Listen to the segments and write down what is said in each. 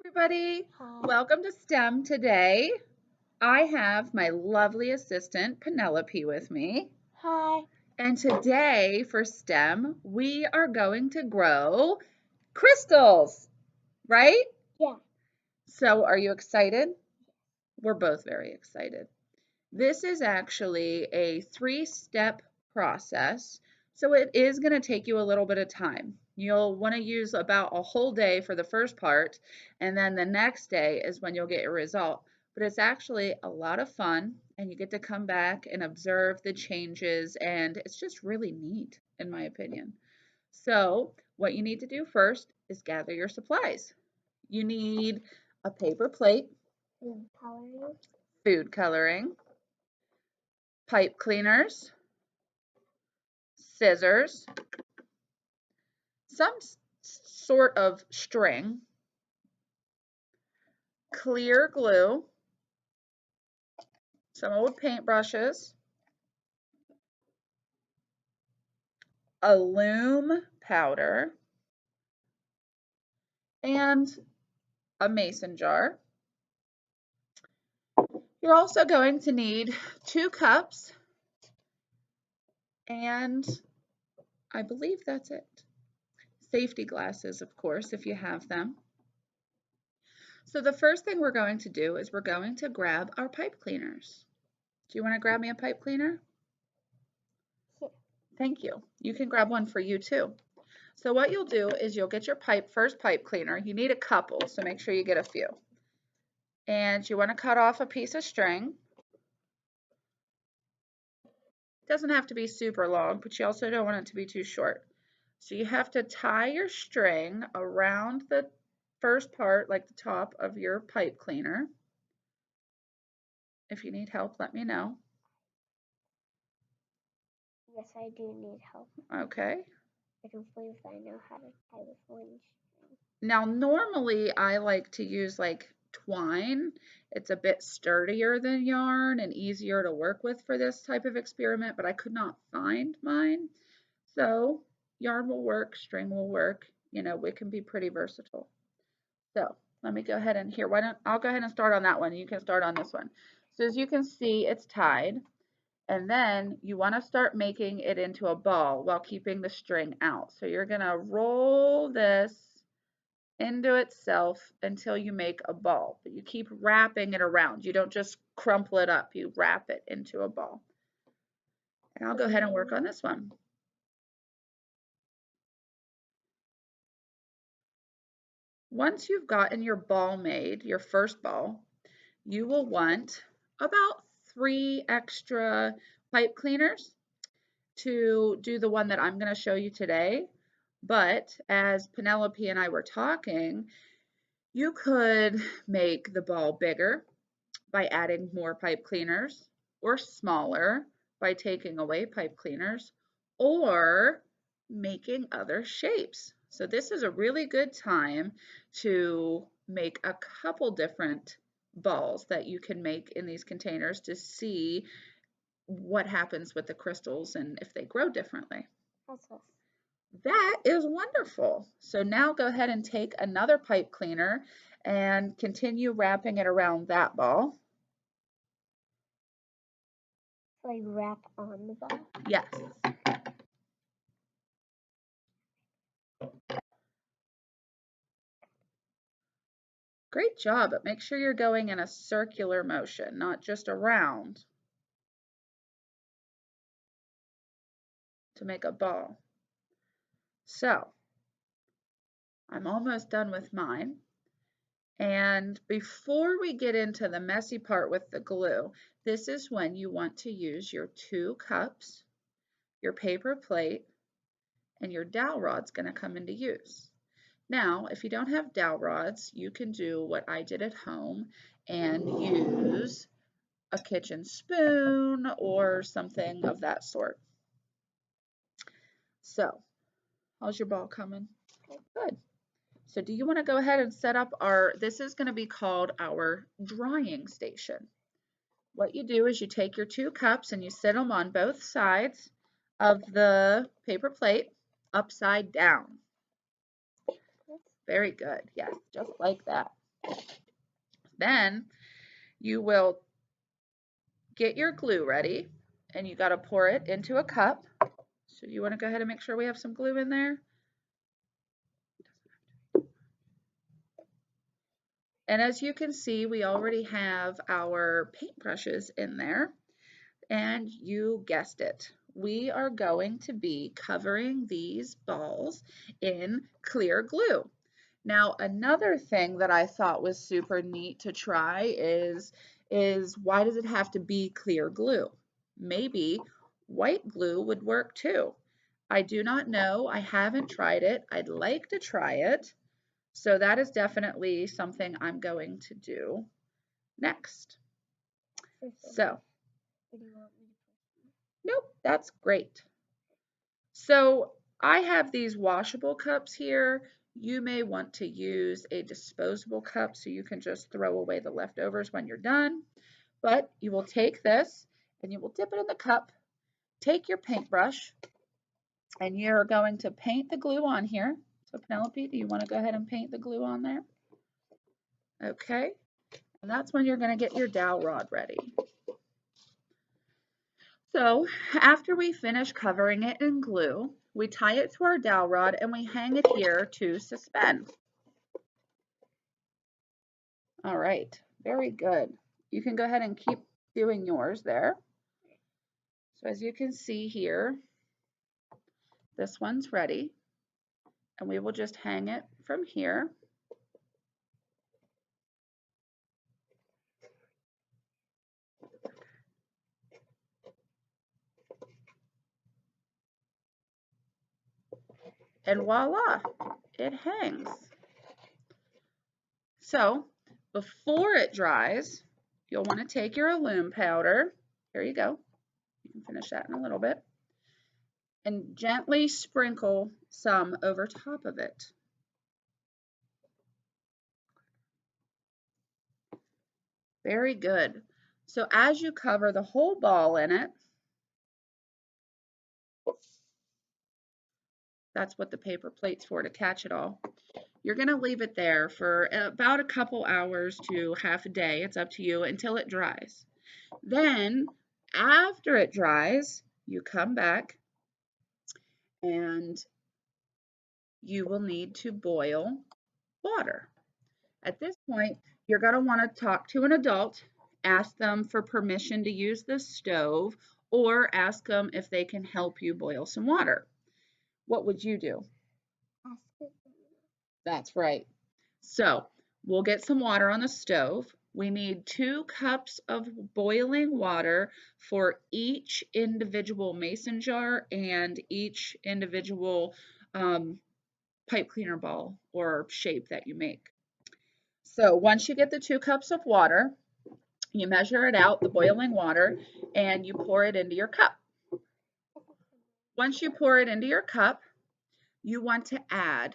Everybody, Hi. welcome to STEM today. I have my lovely assistant Penelope with me. Hi. And today for STEM, we are going to grow crystals, right? Yeah. So, are you excited? We're both very excited. This is actually a 3-step process, so it is going to take you a little bit of time. You'll want to use about a whole day for the first part, and then the next day is when you'll get your result. But it's actually a lot of fun, and you get to come back and observe the changes, and it's just really neat, in my opinion. So, what you need to do first is gather your supplies. You need a paper plate, food coloring, pipe cleaners, scissors, some sort of string, clear glue, some old paintbrushes, alum powder, and a mason jar. You're also going to need 2 cups, and I believe that's it. Safety glasses, of course, if you have them. So the first thing we're going to do is we're going to grab our pipe cleaners. Do you want to grab me a pipe cleaner? Here. Thank you. You can grab one for you too. So what you'll do is you'll get your first pipe cleaner. You need a couple, so make sure you get a few. And you want to cut off a piece of string. It doesn't have to be super long, but you also don't want it to be too short. So you have to tie your string around the first part, like the top of your pipe cleaner. If you need help, let me know. Yes, I do need help. Okay. I don't believe I know how to tie with one string. Now, normally I like to use like twine. It's a bit sturdier than yarn and easier to work with for this type of experiment, but I could not find mine. So yarn will work, string will work. You know, it can be pretty versatile. So let me go ahead and here, I'll go ahead and start on that one. You can start on this one. So as you can see, it's tied. And then you want to start making it into a ball while keeping the string out. So you're going to roll this into itself until you make a ball. But you keep wrapping it around. You don't just crumple it up. You wrap it into a ball. And I'll go ahead and work on this one. Once you've gotten your ball made, your first ball, you will want about 3 extra pipe cleaners to do the one that I'm going to show you today. But as Penelope and I were talking, you could make the ball bigger by adding more pipe cleaners, or smaller by taking away pipe cleaners, or making other shapes. So this is a really good time to make a couple different balls that you can make in these containers to see what happens with the crystals and if they grow differently. How's this? That is wonderful. So now go ahead and take another pipe cleaner and continue wrapping it around that ball. So I wrap on the ball? Yes. Great job, but make sure you're going in a circular motion, not just around, to make a ball. So, I'm almost done with mine. And before we get into the messy part with the glue, this is when you want to use your 2 cups, your paper plate, and your dowel rod's going to come into use. Now, if you don't have dowel rods, you can do what I did at home and use a kitchen spoon or something of that sort. So, how's your ball coming? Good. So do you want to go ahead and set up this is going to be called our drying station. What you do is you take your 2 cups and you sit them on both sides of the paper plate, upside down. Very good. Yes, just like that. Then you will get your glue ready, and you got to pour it into a cup. So you want to go ahead and make sure we have some glue in there. And as you can see, we already have our paintbrushes in there. And you guessed it, we are going to be covering these balls in clear glue. Now, another thing that I thought was super neat to try is why does it have to be clear glue? Maybe white glue would work too. I do not know. I haven't tried it. I'd like to try it. So that is definitely something I'm going to do next. So, nope, that's great. So I have these washable cups here. You may want to use a disposable cup so you can just throw away the leftovers when you're done. But you will take this and you will dip it in the cup, take your paintbrush, and you're going to paint the glue on here. So Penelope, do you want to go ahead and paint the glue on there? Okay, and that's when you're going to get your dowel rod ready. So after we finish covering it in glue, we tie it to our dowel rod and we hang it here to suspend. All right, very good. You can go ahead and keep doing yours there. So as you can see here, this one's ready, and we will just hang it from here. And voila, it hangs. So before it dries, you'll want to take your alum powder. Here you go. You can finish that in a little bit. And gently sprinkle some over top of it. Very good. So as you cover the whole ball in it, that's what the paper plate's for, to catch it all. You're going to leave it there for about a couple hours to half a day. It's up to you until it dries. Then after it dries, you come back and you will need to boil water. At this point, you're going to want to talk to an adult, ask them for permission to use the stove, or ask them if they can help you boil some water. What would you do? That's right. So we'll get some water on the stove. We need 2 cups of boiling water for each individual mason jar and each individual pipe cleaner ball or shape that you make. So once you get the 2 cups of water, you measure it out, the boiling water, and you pour it into your cup. Once you pour it into your cup, you want to add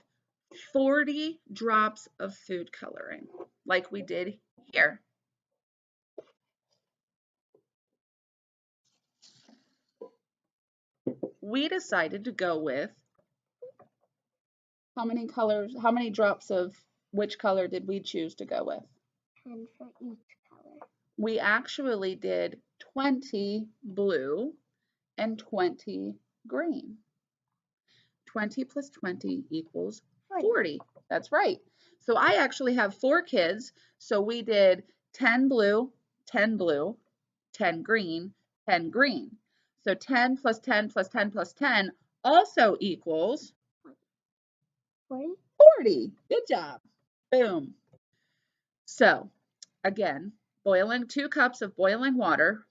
40 drops of food coloring, like we did here. We decided to go with how many colors, how many drops of which color did we choose to go with? 10 for each color. We actually did 20 blue and 20 green. 20 plus 20 equals 40. That's right. So I actually have 4 kids. So we did 10 blue, 10 blue, 10 green, 10 green. So 10 plus 10 plus 10 plus 10 also equals 40. 40. Good job. Boom. So again, boiling 2 cups of boiling water,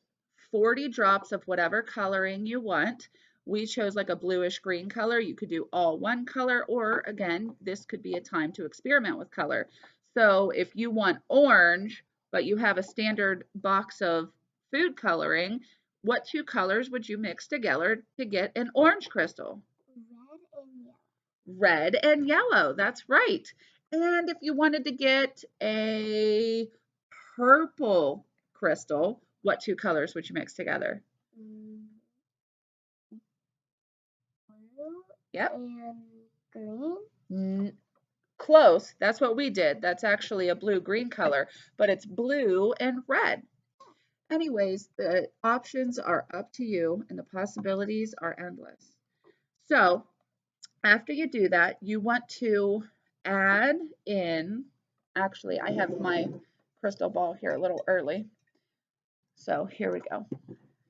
40 drops of whatever coloring you want. We chose like a bluish green color. You could do all one color, or again, this could be a time to experiment with color. So if you want orange, but you have a standard box of food coloring, what 2 colors would you mix together to get an orange crystal? Red and yellow. Red and yellow, that's right. And if you wanted to get a purple crystal, what 2 colors would you mix together? Blue Yep. and green. Close. That's what we did. That's actually a blue-green color, but it's blue and red. Anyways, the options are up to you and the possibilities are endless. So after you do that, you want to add in, actually, I have my crystal ball here a little early. So here we go.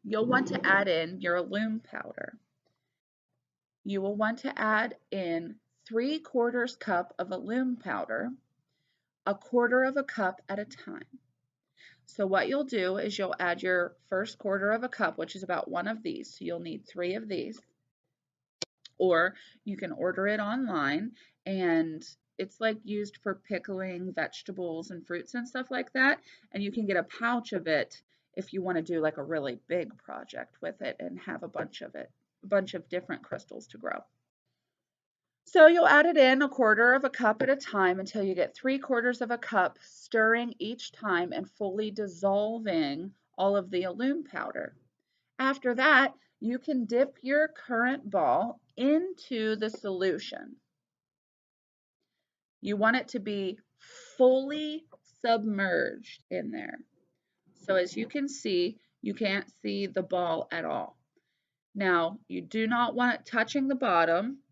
You'll want to add in your alum powder. You will want to add in 3/4 cup of alum powder, 1/4 of a cup at a time. So what you'll do is you'll add your first 1/4 of a cup, which is about one of these. So you'll need 3 of these, or you can order it online, and it's like used for pickling vegetables and fruits and stuff like that. And you can get a pouch of it if you want to do like a really big project with it and have a bunch of it, a bunch of different crystals to grow. So you'll add it in 1/4 of a cup at a time until you get 3/4 of a cup, stirring each time and fully dissolving all of the alum powder. After that, you can dip your currant ball into the solution. You want it to be fully submerged in there. So as you can see, you can't see the ball at all. Now, you do not want it touching the bottom,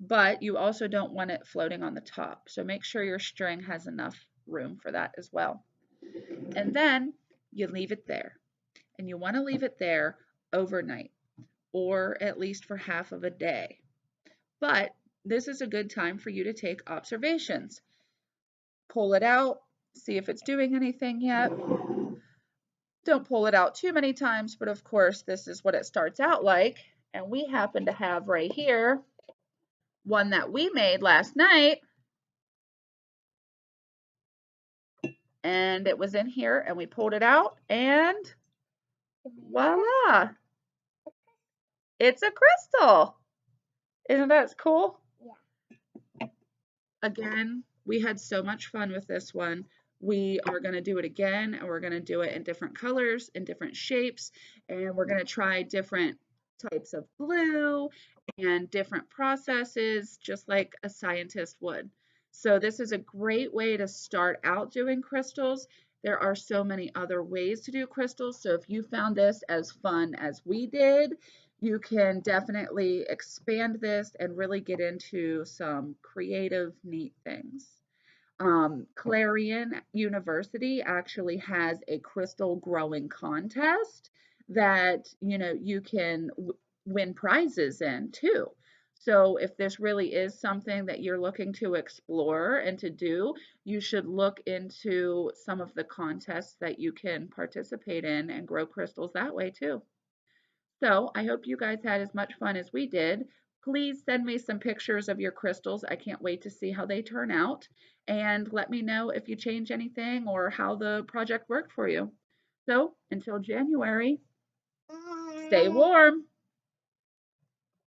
but you also don't want it floating on the top. So make sure your string has enough room for that as well. And then you leave it there. And you want to leave it there overnight, or at least for half of a day. But this is a good time for you to take observations. Pull it out, see if it's doing anything yet. Don't pull it out too many times, but of course, this is what it starts out like. And we happen to have right here one that we made last night. And it was in here, and we pulled it out, and voila! It's a crystal. Isn't that cool? Yeah. Again, we had so much fun with this one. We are going to do it again, and we're going to do it in different colors, in different shapes, and we're going to try different types of glue and different processes, just like a scientist would. So this is a great way to start out doing crystals. There are so many other ways to do crystals, so if you found this as fun as we did, you can definitely expand this and really get into some creative, neat things. Clarion University actually has a crystal growing contest that you can win prizes in too. So if this really is something that you're looking to explore and to do, you should look into some of the contests that you can participate in and grow crystals that way too. So I hope you guys had as much fun as we did. Please send me some pictures of your crystals. I can't wait to see how they turn out. And let me know if you change anything or how the project worked for you. So until January, stay warm.